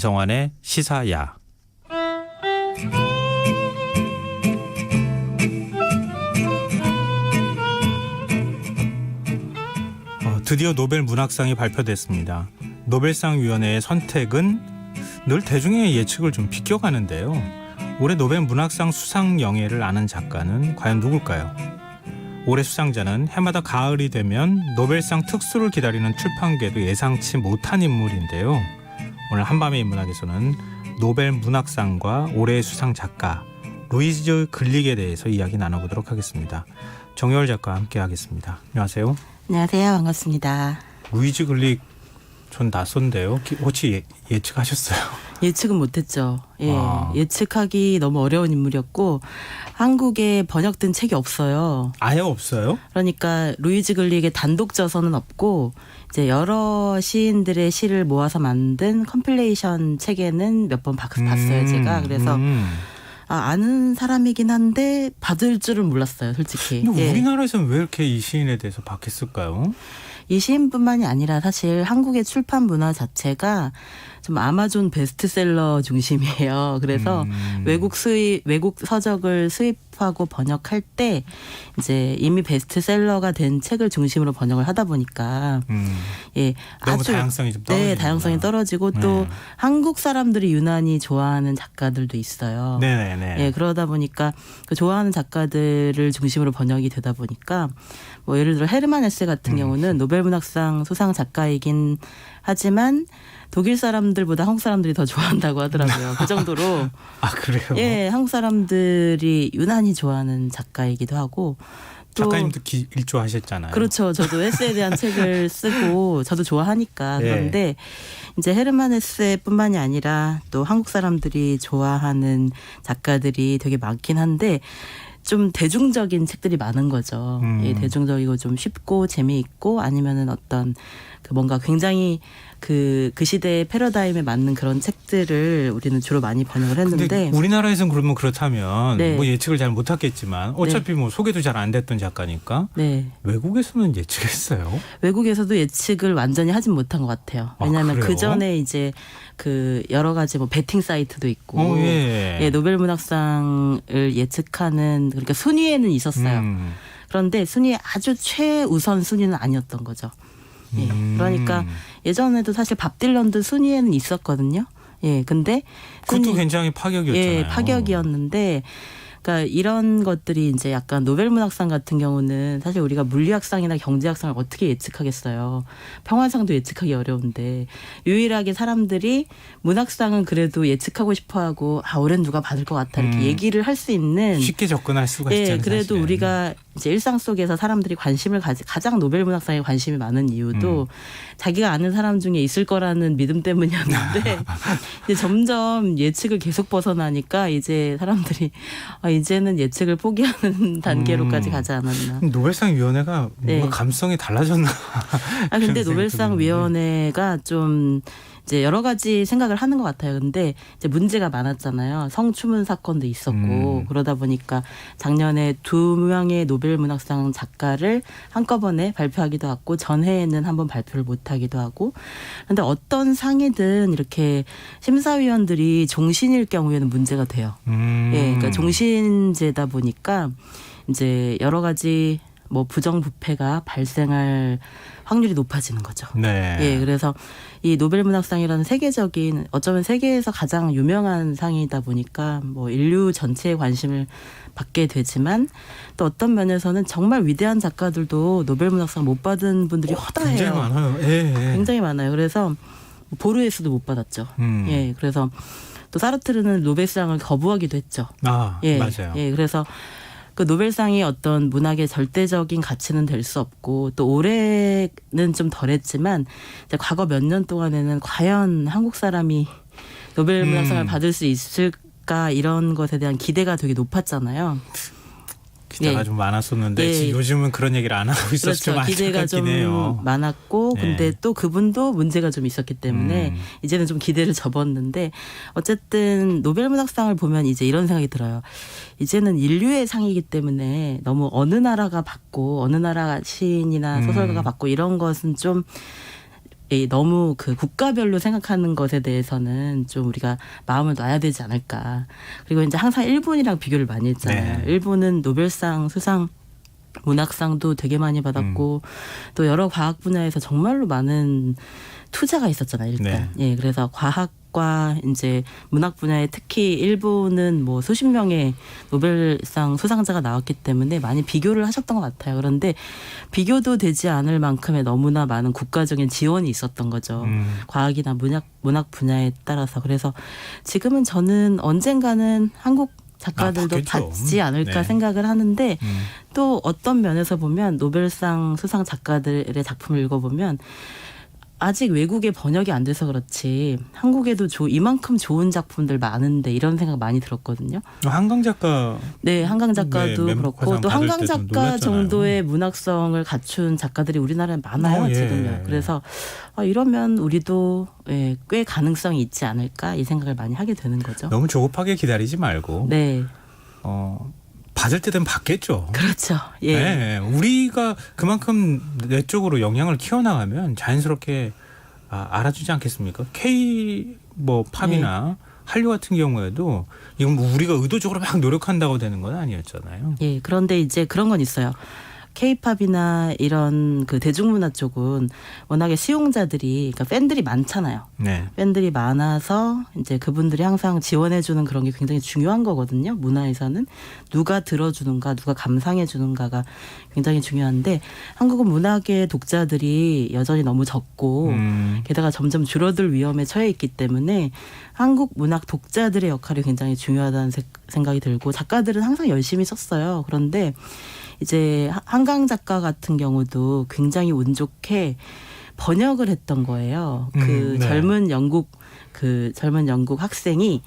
안성환의 시사야. 드디어 노벨 문학상이 발표됐습니다. 노벨상 위원회의 선택은 늘 대중의 예측을 좀 비껴가는데요. 올해 노벨 문학상 수상 영예를 아는 작가는 과연 누굴까요? 올해 수상자는 해마다 가을이 되면 노벨상 특수를 기다리는 출판계도 예상치 못한 인물인데요. 오늘 한밤의 인문학에서는 노벨 문학상과 올해의 수상 작가 루이즈 글릭에 대해서 이야기 나눠보도록 하겠습니다. 정여울 작가와 함께하겠습니다. 안녕하세요. 안녕하세요. 반갑습니다. 루이즈 글릭 전 낯선데요. 혹시 예측하셨어요? 예측은 못했죠. 예측하기 너무 어려운 인물이었고 한국에 번역된 책이 없어요. 아예 없어요? 그러니까 루이즈 글릭의 단독 저서는 없고 이제 여러 시인들의 시를 모아서 만든 컴필레이션 책에는 몇 번 봤어요. 제가. 그래서 아는 사람이긴 한데 받을 줄은 몰랐어요. 솔직히. 근데 우리나라에서는 왜 이렇게 이 시인에 대해서 받겠을까요? 이 시인뿐만이 아니라 사실 한국의 출판 문화 자체가 좀 아마존 베스트셀러 중심이에요. 그래서 외국 서적을 수입하고 번역할 때 이제 이미 베스트셀러가 된 책을 중심으로 번역을 하다 보니까 너무 아주 다양성이 좀 떨어지고 다양성이 떨어지고 또 한국 사람들이 유난히 좋아하는 작가들도 있어요. 네네네. 그러다 보니까 그 좋아하는 작가들을 중심으로 번역이 되다 보니까 뭐 예를 들어 헤르만 헤세 같은 경우는 노벨문학상 수상 작가이긴 하지만 독일 사람들보다 한국 사람들이 더 좋아한다고 하더라고요. 그 정도로. 아, 그래요? 한국 사람들이 유난히 좋아하는 작가이기도 하고. 또 작가님도 일조하셨잖아요. 그렇죠. 저도 헤세에 대한 책을 쓰고 저도 좋아하니까. 그런데 이제 헤르만 헤세뿐만이 아니라 또 한국 사람들이 좋아하는 작가들이 되게 많긴 한데 좀 대중적인 책들이 많은 거죠. 대중적이고 좀 쉽고 재미있고 아니면은 어떤 그 뭔가 굉장히 그 시대의 패러다임에 맞는 그런 책들을 우리는 주로 많이 번역을 했는데. 근데 우리나라에서는 그러면 그렇다면 뭐 예측을 잘 못하겠지만 어차피 뭐 소개도 잘 안 됐던 작가니까 외국에서는 예측했어요? 외국에서도 예측을 완전히 하진 못한 것 같아요. 왜냐하면 그 전에 이제 그 여러 가지 뭐 베팅 사이트도 있고 노벨 문학상을 예측하는 그러니까 순위에는 있었어요. 그런데 순위의 아주 최우선 순위는 아니었던 거죠. 그러니까 예전에도 사실 밥 딜런도 순위에는 있었거든요. 근데 그것도 굉장히 파격이었잖아요. 파격이었는데 그러니까 이런 것들이 이제 약간 노벨문학상 같은 경우는 사실 우리가 물리학상이나 경제학상을 어떻게 예측하겠어요. 평화상도 예측하기 어려운데 유일하게 사람들이 문학상은 그래도 예측하고 싶어하고 올해는 누가 받을 것 같아 이렇게 얘기를 할 수 있는 쉽게 접근할 수가 있잖아요. 그래도 사실은. 우리가 이제 일상 속에서 사람들이 관심을 가장 노벨문학상에 관심이 많은 이유도 자기가 아는 사람 중에 있을 거라는 믿음 때문이었는데 이제 점점 예측을 계속 벗어나니까 이제 사람들이 이제는 예측을 포기하는 단계로까지 가지 않았나. 노벨상 위원회가 뭔가 감성이 달라졌나? 근데 노벨상 위원회가 좀 이제 여러 가지 생각을 하는 것 같아요. 근데 이제 문제가 많았잖아요. 성추문 사건도 있었고 그러다 보니까 작년에 2명의 노벨 문학상 작가를 한꺼번에 발표하기도 하고 전해에는 한번 발표를 못하기도 하고. 그런데 어떤 상이든 이렇게 심사위원들이 종신일 경우에는 문제가 돼요. 그러니까 종신제다 보니까 이제 여러 가지 뭐 부정부패가 발생할 확률이 높아지는 거죠. 그래서 이 노벨문학상이라는 세계적인 어쩌면 세계에서 가장 유명한 상이다 보니까 뭐 인류 전체의 관심을 받게 되지만 또 어떤 면에서는 정말 위대한 작가들도 노벨문학상 못 받은 분들이 허다해요. 굉장히 많아요. 굉장히 많아요. 그래서 보르헤스도 못 받았죠. 그래서 또 사르트르는 노벨상을 거부하기도 했죠. 맞아요. 그래서 그 노벨상이 어떤 문학의 절대적인 가치는 될 수 없고 또 올해는 좀 덜했지만 이제 과거 몇 년 동안에는 과연 한국 사람이 노벨 문학상을 받을 수 있을까 이런 것에 대한 기대가 되게 높았잖아요. 기대가 좀 많았었는데 요즘은 그런 얘기를 안 하고 있어서 좀 기대가 좀 해요. 많았고 근데 또 그분도 문제가 좀 있었기 때문에 이제는 좀 기대를 접었는데 어쨌든 노벨문학상을 보면 이제 이런 생각이 들어요. 이제는 인류의 상이기 때문에 너무 어느 나라가 받고 어느 나라 시인이나 소설가가 받고 이런 것은 좀 너무 그 국가별로 생각하는 것에 대해서는 좀 우리가 마음을 놔야 되지 않을까. 그리고 이제 항상 일본이랑 비교를 많이 했잖아요. 네. 일본은 노벨상 수상 문학상도 되게 많이 받았고 또 여러 과학 분야에서 정말로 많은 투자가 있었잖아요. 일단 예, 그래서 과학과 이제 문학 분야에 특히 일본은 뭐 수십 명의 노벨상 수상자가 나왔기 때문에 많이 비교를 하셨던 것 같아요. 그런데 비교도 되지 않을 만큼의 너무나 많은 국가적인 지원이 있었던 거죠. 과학이나 문학 분야에 따라서. 그래서 지금은 저는 언젠가는 한국 작가들도 받겠죠. 받지 않을까 네. 생각을 하는데 또 어떤 면에서 보면 노벨상 수상 작가들의 작품을 읽어보면 아직 외국에 번역이 안 돼서 그렇지 한국에도 이만큼 좋은 작품들 많은데 이런 생각 많이 들었거든요. 한강 작가 네, 한강 작가도 네, 그렇고 또 받을 한강 때도 작가 놀랐잖아요. 정도의 문학성을 갖춘 작가들이 우리나라에 많아요. 예. 지금요. 그래서 이러면 우리도 꽤 가능성이 있지 않을까 이 생각을 많이 하게 되는 거죠. 너무 조급하게 기다리지 말고 네, 받을 때는 받겠죠. 그렇죠. 예. 네, 우리가 그만큼 내 쪽으로 영향을 키워나가면 자연스럽게 알아주지 않겠습니까? K 뭐 팝이나 한류 같은 경우에도 이건 뭐 우리가 의도적으로 막 노력한다고 되는 건 아니었잖아요. 예, 그런데 이제 그런 건 있어요. K-팝이나 이런 그 대중문화 쪽은 워낙에 수용자들이, 그러니까 팬들이 많잖아요. 네. 팬들이 많아서 이제 그분들이 항상 지원해주는 그런 게 굉장히 중요한 거거든요. 문화에서는 누가 들어주는가, 누가 감상해주는가가 굉장히 중요한데 한국은 문학의 독자들이 여전히 너무 적고 게다가 점점 줄어들 위험에 처해 있기 때문에 한국 문학 독자들의 역할이 굉장히 중요하다는 생각이 들고 작가들은 항상 열심히 썼어요. 그런데 이제 한강 작가 같은 경우도 굉장히 운 좋게 번역을 했던 거예요. 그 네. 젊은 영국 학생이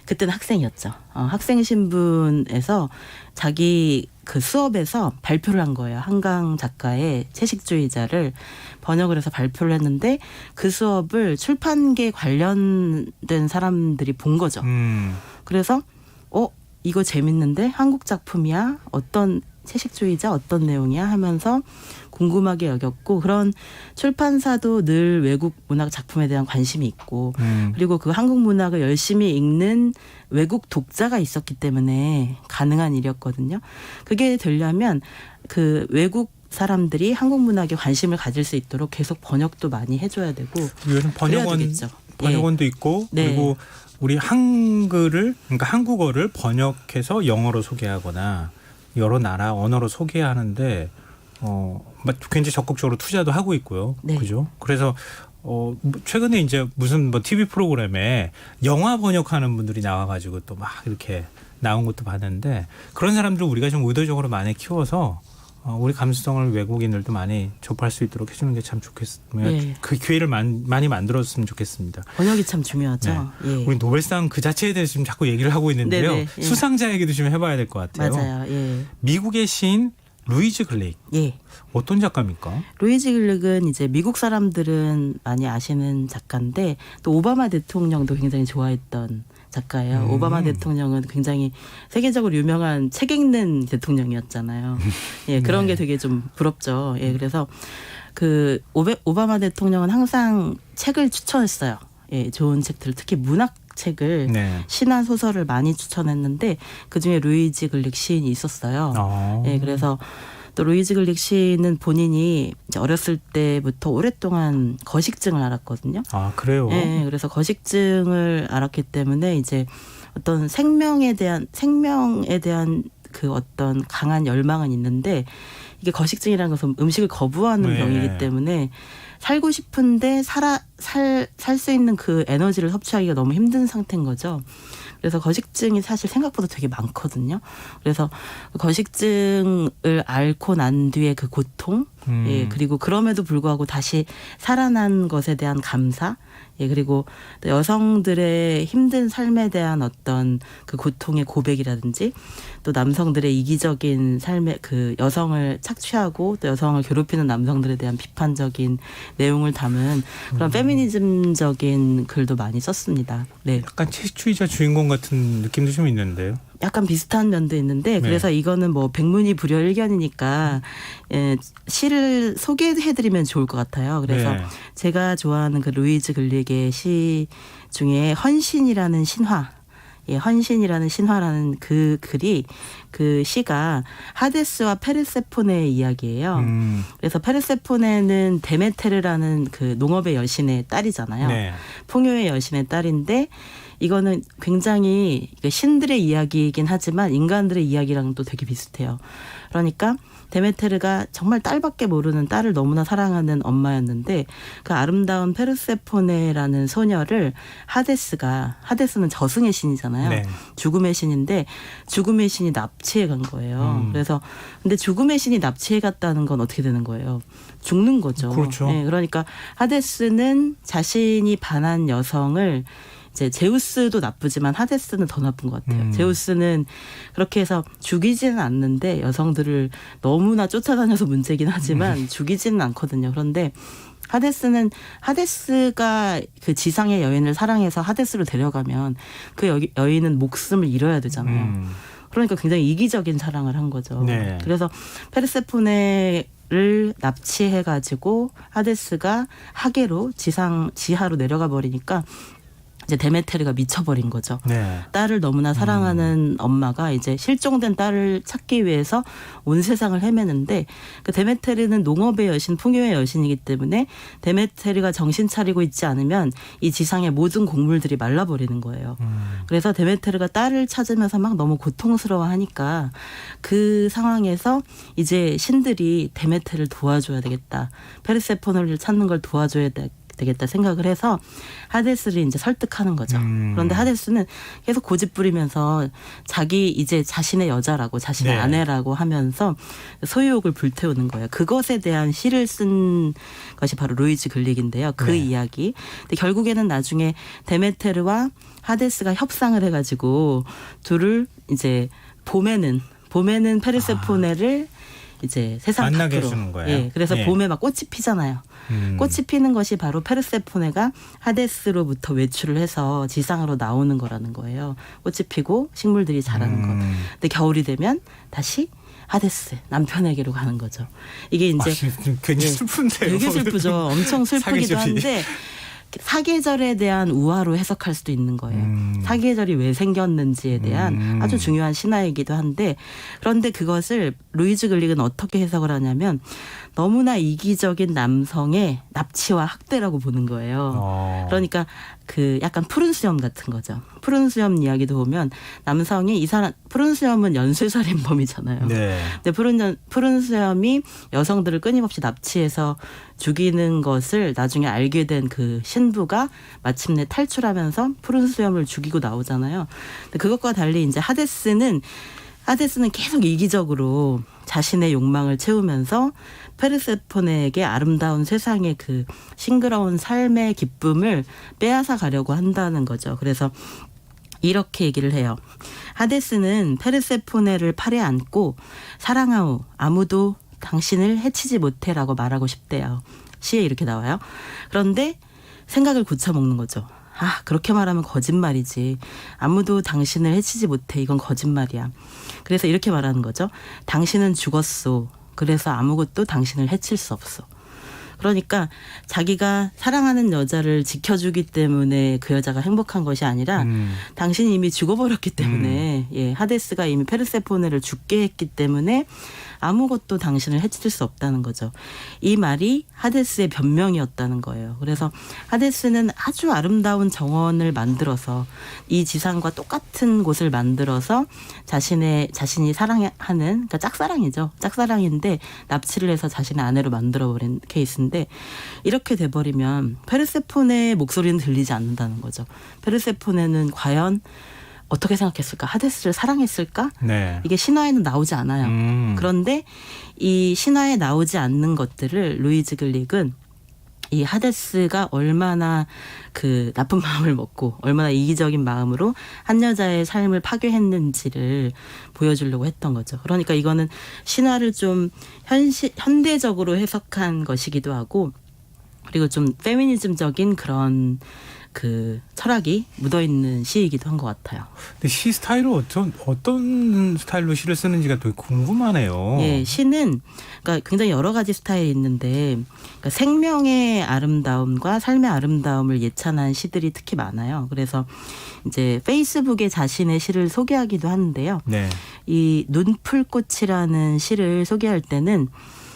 그때는 학생이었죠. 학생 신분에서 자기 그 수업에서 발표를 한 거예요. 한강 작가의 채식주의자를 번역을 해서 발표를 했는데 그 수업을 출판계 관련된 사람들이 본 거죠. 그래서 이거 재밌는데 한국 작품이야? 어떤 채식주의자 어떤 내용이야 하면서 궁금하게 여겼고 그런 출판사도 늘 외국 문학 작품에 대한 관심이 있고 그리고 그 한국 문학을 열심히 읽는 외국 독자가 있었기 때문에 가능한 일이었거든요. 그게 되려면 그 외국 사람들이 한국 문학에 관심을 가질 수 있도록 계속 번역도 많이 해줘야 되고 요즘 번역원도 있고 그리고 우리 그러니까 한국어를 번역해서 영어로 소개하거나 여러 나라 언어로 소개하는데 굉장히 적극적으로 투자도 하고 있고요. 네. 그죠? 그래서 최근에 이제 무슨 뭐 TV 프로그램에 영화 번역하는 분들이 나와가지고 또 막 이렇게 나온 것도 봤는데 그런 사람들 우리가 좀 의도적으로 많이 키워서 우리 감수성을 외국인들도 많이 접할 수 있도록 해주는 게 참 좋겠으면 네. 그 기회를 많이 만들었으면 좋겠습니다. 번역이 참 중요하죠. 네. 예. 우리 노벨상 그 자체에 대해서 지금 자꾸 얘기를 하고 있는데요. 네네. 예. 수상자 얘기도 좀 해봐야 될 것 같아요. 맞아요. 예. 미국의 시인 루이즈 글릭 예. 어떤 작가입니까? 루이지 글릭은 이제 미국 사람들은 많이 아시는 작가인데 또 오바마 대통령도 굉장히 좋아했던 작가예요. 오바마 대통령은 굉장히 세계적으로 유명한 책 읽는 대통령이었잖아요. 예, 그런 게 되게 좀 부럽죠. 예, 그래서 그 오바마 대통령은 항상 책을 추천했어요. 예, 좋은 책들, 특히 문학 책을 신화 소설을 많이 추천했는데 그 중에 루이지 글릭 시인이 있었어요. 예, 그래서 또 루이지 글릭 시인은 본인이 이제 어렸을 때부터 오랫동안 거식증을 앓았거든요. 아, 그래요? 예, 그래서 거식증을 앓았기 때문에 이제 어떤 생명에 대한 그 어떤 강한 열망은 있는데 이게 거식증이라는 것은 음식을 거부하는 병이기 때문에 살고 싶은데 살 수 있는 그 에너지를 섭취하기가 너무 힘든 상태인 거죠. 그래서 거식증이 사실 생각보다 되게 많거든요. 그래서 거식증을 앓고 난 뒤에 그 고통, 예, 그리고 그럼에도 불구하고 다시 살아난 것에 대한 감사, 예, 그리고 또 여성들의 힘든 삶에 대한 어떤 그 고통의 고백이라든지 또 남성들의 이기적인 삶의 그 여성을 착취하고 또 여성을 괴롭히는 남성들에 대한 비판적인 내용을 담은 그런 페미니즘적인 글도 많이 썼습니다. 네. 약간 채식주의자 주인공 같은 느낌도 좀 있는데요. 약간 비슷한 면도 있는데 그래서 이거는 뭐 백문이불여일견이니까 시를 소개해드리면 좋을 것 같아요. 그래서 제가 좋아하는 그 루이즈 글릭의 시 중에 헌신이라는 신화. 헌신이라는 신화라는 그 글이 그 시가 하데스와 페르세포네의 이야기예요. 그래서 페르세포네는 데메테르라는 그 농업의 여신의 딸이잖아요. 풍요의 여신의 딸인데 이거는 굉장히 신들의 이야기이긴 하지만 인간들의 이야기랑 또 되게 비슷해요. 그러니까 데메테르가 정말 딸밖에 모르는 딸을 너무나 사랑하는 엄마였는데 그 아름다운 페르세포네라는 소녀를 하데스는 저승의 신이잖아요. 죽음의 신인데 죽음의 신이 납치해 간 거예요. 그래서 근데 죽음의 신이 납치해 갔다는 건 어떻게 되는 거예요? 죽는 거죠. 그렇죠. 그러니까 하데스는 자신이 반한 여성을 이제 제우스도 나쁘지만 하데스는 더 나쁜 것 같아요. 제우스는 그렇게 해서 죽이지는 않는데 여성들을 너무나 쫓아다녀서 문제긴 하지만 죽이지는 않거든요. 그런데 하데스가 그 지상의 여인을 사랑해서 하데스로 데려가면 그 여인은 목숨을 잃어야 되잖아요. 그러니까 굉장히 이기적인 사랑을 한 거죠. 그래서 페르세포네를 납치해가지고 하데스가 하계로 지하로 내려가 버리니까 이제 데메테르가 미쳐버린 거죠. 딸을 너무나 사랑하는 엄마가 이제 실종된 딸을 찾기 위해서 온 세상을 헤매는데 그 데메테르는 농업의 여신, 풍요의 여신이기 때문에 데메테르가 정신 차리고 있지 않으면 이 지상의 모든 곡물들이 말라버리는 거예요. 그래서 데메테르가 딸을 찾으면서 막 너무 고통스러워하니까 그 상황에서 이제 신들이 데메테르를 도와줘야 되겠다. 페르세포네를 찾는 걸 도와줘야 되겠다 생각을 해서 하데스를 이제 설득하는 거죠. 그런데 하데스는 계속 고집 부리면서 자기 이제 자신의 여자라고 자신의 아내라고 하면서 소유욕을 불태우는 거예요. 그것에 대한 시를 쓴 것이 바로 루이즈 글릭인데요. 그 이야기. 근데 결국에는 나중에 데메테르와 하데스가 협상을 해가지고 둘을 이제 봄에는 페르세포네를 이제 세상 만나게 밖으로 해주는 거예요. 그래서 봄에 막 꽃이 피잖아요. 꽃이 피는 것이 바로 페르세포네가 하데스로부터 외출을 해서 지상으로 나오는 거라는 거예요. 꽃이 피고 식물들이 자라는 거. 근데 겨울이 되면 다시 하데스 남편에게로 가는 거죠. 이게 이제 굉장히 슬픈데요. 되게 슬프죠. 엄청 슬프기도 한데 사계절에 대한 우화로 해석할 수도 있는 거예요. 사계절이 왜 생겼는지에 대한 아주 중요한 신화이기도 한데 그런데 그것을 루이즈 글릭은 어떻게 해석을 하냐면 너무나 이기적인 남성의 납치와 학대라고 보는 거예요. 그러니까 그 약간 푸른 수염 같은 거죠. 푸른 수염 이야기도 보면 남성이 푸른 수염은 연쇄살인범이잖아요. 근데 푸른 수염이 여성들을 끊임없이 납치해서 죽이는 것을 나중에 알게 된 그 신부가 마침내 탈출하면서 푸른 수염을 죽이고 나오잖아요. 근데 그것과 달리 이제 하데스는 계속 이기적으로 자신의 욕망을 채우면서 페르세포네에게 아름다운 세상의 그 싱그러운 삶의 기쁨을 빼앗아 가려고 한다는 거죠. 그래서 이렇게 얘기를 해요. 하데스는 페르세포네를 팔에 안고 사랑하오 아무도 당신을 해치지 못해라고 말하고 싶대요. 시에 이렇게 나와요. 그런데 생각을 고쳐먹는 거죠. 그렇게 말하면 거짓말이지. 아무도 당신을 해치지 못해. 이건 거짓말이야. 그래서 이렇게 말하는 거죠. 당신은 죽었소. 그래서 아무것도 당신을 해칠 수 없어. 그러니까 자기가 사랑하는 여자를 지켜주기 때문에 그 여자가 행복한 것이 아니라 당신이 이미 죽어버렸기 때문에 하데스가 이미 페르세포네를 죽게 했기 때문에 아무것도 당신을 해칠 수 없다는 거죠. 이 말이 하데스의 변명이었다는 거예요. 그래서 하데스는 아주 아름다운 정원을 만들어서 이 지상과 똑같은 곳을 만들어서 자신이 사랑하는 그러니까 짝사랑이죠. 짝사랑인데 납치를 해서 자신의 아내로 만들어버린 케이스인데 이렇게 돼버리면 페르세포네의 목소리는 들리지 않는다는 거죠. 페르세포네는 과연 어떻게 생각했을까? 하데스를 사랑했을까? 이게 신화에는 나오지 않아요. 그런데 이 신화에 나오지 않는 것들을 루이즈 글릭은 이 하데스가 얼마나 그 나쁜 마음을 먹고 얼마나 이기적인 마음으로 한 여자의 삶을 파괴했는지를 보여주려고 했던 거죠. 그러니까 이거는 신화를 좀 현대적으로 해석한 것이기도 하고 그리고 좀 페미니즘적인 그런 그 철학이 묻어 있는 시이기도 한 것 같아요. 근데 시 스타일은 어떤 스타일로 시를 쓰는지가 되게 궁금하네요. 예, 시는 그러니까 굉장히 여러 가지 스타일이 있는데 그러니까 생명의 아름다움과 삶의 아름다움을 예찬한 시들이 특히 많아요. 그래서 이제 페이스북에 자신의 시를 소개하기도 하는데요. 네. 이 눈풀꽃이라는 시를 소개할 때는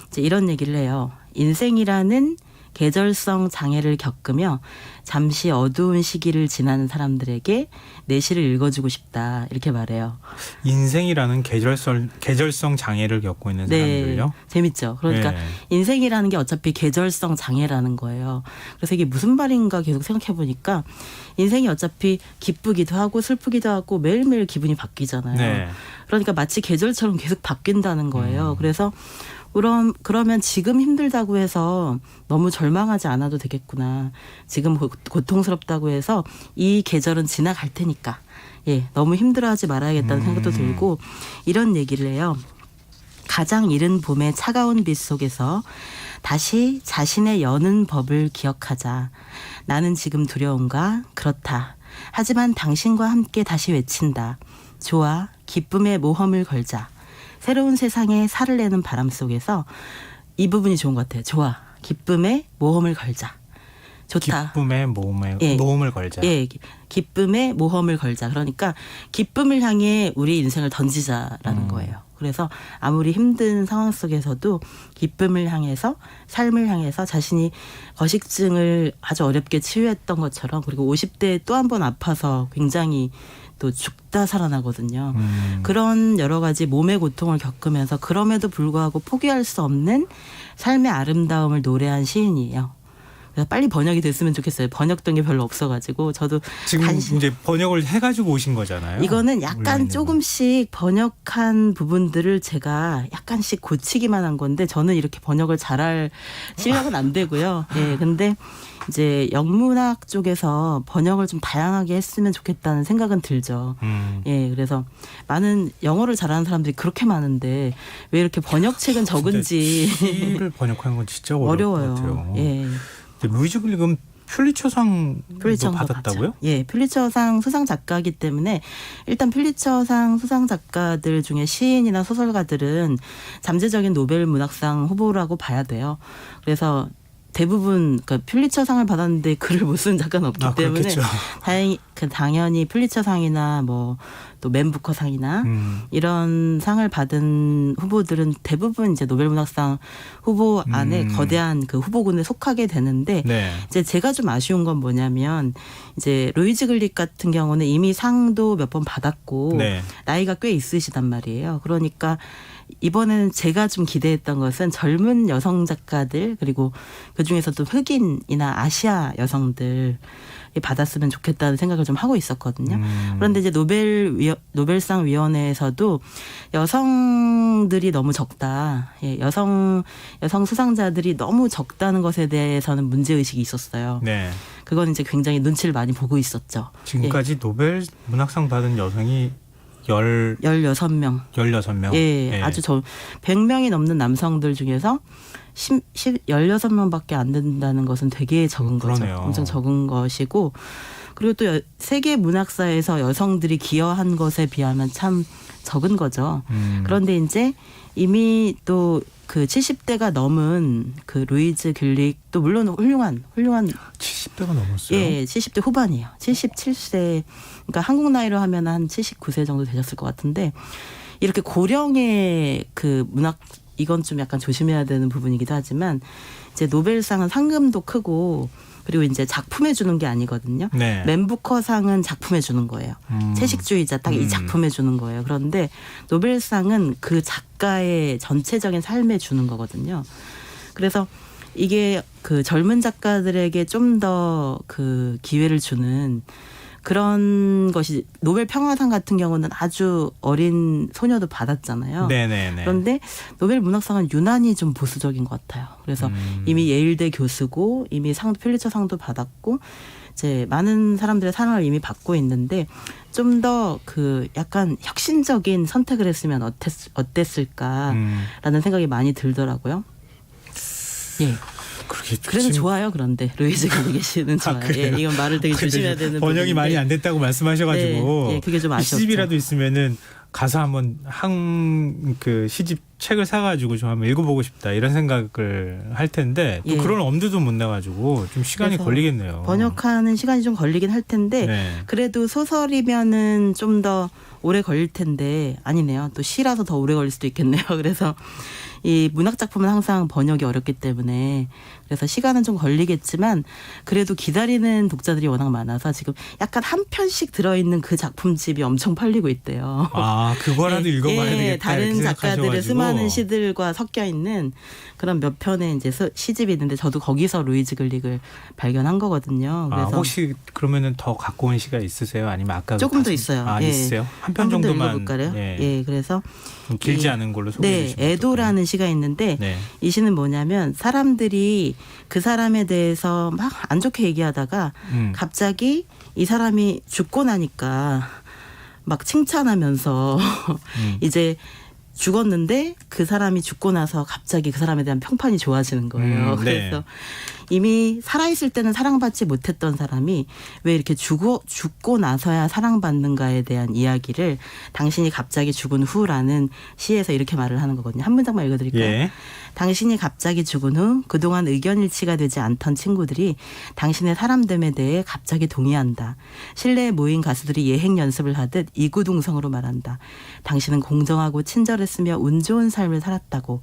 이제 이런 얘기를 해요. 인생이라는 계절성 장애를 겪으며 잠시 어두운 시기를 지나는 사람들에게 내 시를 읽어주고 싶다 이렇게 말해요. 인생이라는 계절성 장애를 겪고 있는 사람들요. 재밌죠. 그러니까 네. 인생이라는 게 어차피 계절성 장애라는 거예요. 그래서 이게 무슨 말인가 계속 생각해 보니까 인생이 어차피 기쁘기도 하고 슬프기도 하고 매일매일 기분이 바뀌잖아요. 네. 그러니까 마치 계절처럼 계속 바뀐다는 거예요. 그래서 그러면 지금 힘들다고 해서 너무 절망하지 않아도 되겠구나. 지금 고통스럽다고 해서 이 계절은 지나갈 테니까 너무 힘들어하지 말아야겠다는 생각도 들고 이런 얘기를 해요. 가장 이른 봄의 차가운 빛 속에서 다시 자신의 여는 법을 기억하자. 나는 지금 두려운가? 그렇다. 하지만 당신과 함께 다시 외친다. 좋아. 기쁨의 모험을 걸자. 새로운 세상에 살을 내는 바람 속에서 이 부분이 좋은 것 같아요. 좋아. 기쁨의 모험을 걸자. 좋다. 기쁨의 모험을 걸자. 예, 기쁨의 모험을 걸자. 그러니까 기쁨을 향해 우리 인생을 던지자라는 거예요. 그래서 아무리 힘든 상황 속에서도 기쁨을 향해서 삶을 향해서 자신이 거식증을 아주 어렵게 치유했던 것처럼 그리고 50대에 또 한 번 아파서 굉장히 또 죽다 살아나거든요. 그런 여러 가지 몸의 고통을 겪으면서 그럼에도 불구하고 포기할 수 없는 삶의 아름다움을 노래한 시인이에요. 그래서 빨리 번역이 됐으면 좋겠어요. 번역된 게 별로 없어가지고 저도 지금 이제 번역을 해가지고 오신 거잖아요. 이거는 약간 조금씩 번역한 부분들을 제가 약간씩 고치기만 한 건데 저는 이렇게 번역을 잘할 실력은 안 되고요. 예, 근데 이제 영문학 쪽에서 번역을 좀 다양하게 했으면 좋겠다는 생각은 들죠. 예, 그래서 많은 영어를 잘하는 사람들이 그렇게 많은데 왜 이렇게 번역책은 적은지 시를 번역하는 건 진짜 어려워요. 것 같아요. 예. 루이즈 글릭은 퓰리처상도 받았다고요? 예, 퓰리처상 수상 작가이기 때문에 일단 퓰리처상 수상 작가들 중에 시인이나 소설가들은 잠재적인 노벨 문학상 후보라고 봐야 돼요. 그래서 대부분 그러니까 퓰리처상을 받았는데 글을 못 쓰는 작가는 없기 때문에 당연히 퓰리처상이나 뭐 또 맨부커상이나 이런 상을 받은 후보들은 대부분 이제 노벨문학상 후보 안에 거대한 그 후보군에 속하게 되는데 네. 이제 제가 좀 아쉬운 건 뭐냐면 이제 루이즈 글릭 같은 경우는 이미 상도 몇 번 받았고 네. 나이가 꽤 있으시단 말이에요. 그러니까 이번에는 제가 좀 기대했던 것은 젊은 여성 작가들 그리고 그중에서도 흑인이나 아시아 여성들이 받았으면 좋겠다는 생각을 좀 하고 있었거든요. 그런데 이제 노벨상 위원회에서도 여성들이 너무 적다. 예, 여성 수상자들이 너무 적다는 것에 대해서는 문제의식이 있었어요. 네. 그건 이제 굉장히 눈치를 많이 보고 있었죠. 지금까지 노벨 문학상 받은 여성이 16명. 16명. 예, 아주 100명이 넘는 남성들 중에서 16명밖에 안 된다는 것은 되게 적은 거죠. 그러네요. 엄청 적은 것이고 그리고 또 세계 문학사에서 여성들이 기여한 것에 비하면 참 적은 거죠. 그런데 이제 이미 또 그 70대가 넘은 그 루이즈 글릭도 물론 훌륭한 70대가 넘었어요. 예, 70대 후반이에요. 77세. 그러니까 한국 나이로 하면 한 79세 정도 되셨을 것 같은데 이렇게 고령의 그 문학 이건 좀 약간 조심해야 되는 부분이기도 하지만 이제 노벨상은 상금도 크고 그리고 이제 작품에 주는 게 아니거든요. 네. 맨부커상은 작품에 주는 거예요. 채식주의자 딱 이 작품에 주는 거예요. 그런데 노벨상은 그 작가의 전체적인 삶에 주는 거거든요. 그래서 이게 그 젊은 작가들에게 좀 더 그 기회를 주는 그런 것이 노벨 평화상 같은 경우는 아주 어린 소녀도 받았잖아요. 네네네. 그런데 노벨 문학상은 유난히 좀 보수적인 것 같아요. 그래서 이미 예일대 교수고 이미 퓰리처상도 받았고 이제 많은 사람들의 사랑을 이미 받고 있는데 좀 더 그 약간 혁신적인 선택을 했으면 어땠을까라는 생각이 많이 들더라고요. 예. 그렇게 그래도 좋아요. 그런데 루이즈 글리게 씨는 좋아요. 그래요? 예, 이건 말을 되게 조심해야 되는 번역이 부분인데. 많이 안 됐다고 말씀하셔가지고 네, 예, 그게 좀 아쉬웠죠. 시집이라도 있으면은 가서 한번 그 시집 책을 사가지고 좀 한번 읽어보고 싶다 이런 생각을 할 텐데 또 예. 그런 엄두도 못 내가지고 좀 시간이 그래서 걸리겠네요. 번역하는 시간이 좀 걸리긴 할 텐데 네. 그래도 소설이면은 좀 더 오래 걸릴 텐데 아니네요. 또 시라서 더 오래 걸릴 수도 있겠네요. 그래서 이 문학 작품은 항상 번역이 어렵기 때문에 그래서 시간은 좀 걸리겠지만 그래도 기다리는 독자들이 워낙 많아서 지금 약간 한 편씩 들어있는 그 작품집이 엄청 팔리고 있대요. 아 그거라도 읽어봐야 되겠다. 이렇게 다른 작가들의 생각하셔가지고. 수많은 시들과 섞여 있는 그런 몇 편의 이제 시집이 있는데 저도 거기서 루이즈 글릭을 발견한 거거든요. 그래서 혹시 그러면은 더 갖고 온 시가 있으세요? 아니면 아까 조금 더 있어요. 예. 있어요? 한 편 한 번 더 정도만. 읽어볼까요? 예, 그래서 좀 길지 않은 걸로 소개해 네, 주시면 애도라는 시가 있는데 네. 이 시는 뭐냐면 사람들이 그 사람에 대해서 막 안 좋게 얘기하다가 갑자기 이 사람이 죽고 나니까 막 칭찬하면서 이제 죽었는데 그 사람이 죽고 나서 갑자기 그 사람에 대한 평판이 좋아지는 거예요. 네. 그래서 이미 살아있을 때는 사랑받지 못했던 사람이 왜 이렇게 죽고 나서야 사랑받는가에 대한 이야기를 당신이 갑자기 죽은 후라는 시에서 이렇게 말을 하는 거거든요. 한 문장만 읽어드릴까요? 예. 당신이 갑자기 죽은 후 그동안 의견 일치가 되지 않던 친구들이 당신의 사람됨에 대해 갑자기 동의한다. 실내에 모인 가수들이 예행 연습을 하듯 이구동성으로 말한다. 당신은 공정하고 친절했으며 운 좋은 삶을 살았다고.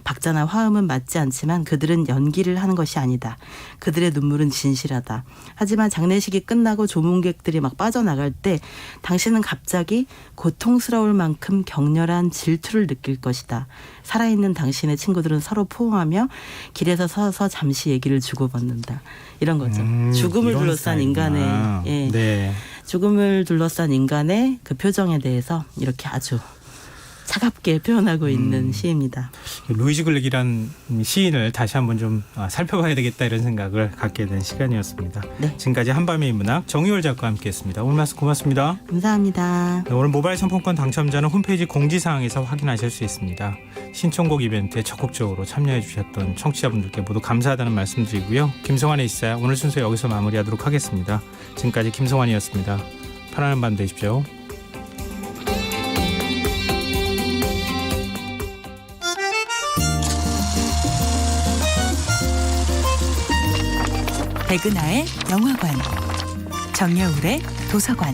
박자나 화음은 맞지 않지만 그들은 연기를 하는 것이 아니다. 그들의 눈물은 진실하다. 하지만 장례식이 끝나고 조문객들이 막 빠져나갈 때 당신은 갑자기 고통스러울 만큼 격렬한 질투를 느낄 것이다. 살아있는 당신의 친구들은 서로 포옹하며 길에서 서서 잠시 얘기를 주고받는다. 이런 거죠. 죽음을 이런 둘러싼 스타일이구나. 인간의 네. 죽음을 둘러싼 인간의 그 표정에 대해서 이렇게 아주 차갑게 표현하고 있는 시입니다. 루이즈 글릭이란 시인을 다시 한번 좀 살펴봐야 되겠다 이런 생각을 갖게 된 시간이었습니다. 네. 지금까지 한밤의 문학 정유월 작가와 함께했습니다. 오늘 말씀 고맙습니다. 감사합니다. 네, 오늘 모바일 상품권 당첨자는 홈페이지 공지사항에서 확인하실 수 있습니다. 신청곡 이벤트에 적극적으로 참여해 주셨던 청취자분들께 모두 감사하다는 말씀드리고요. 김성환의 이사야 오늘 순서 여기서 마무리하도록 하겠습니다. 지금까지 김성환이었습니다. 편안한 밤 되십시오. 백은하의 영화관, 정여울의 도서관.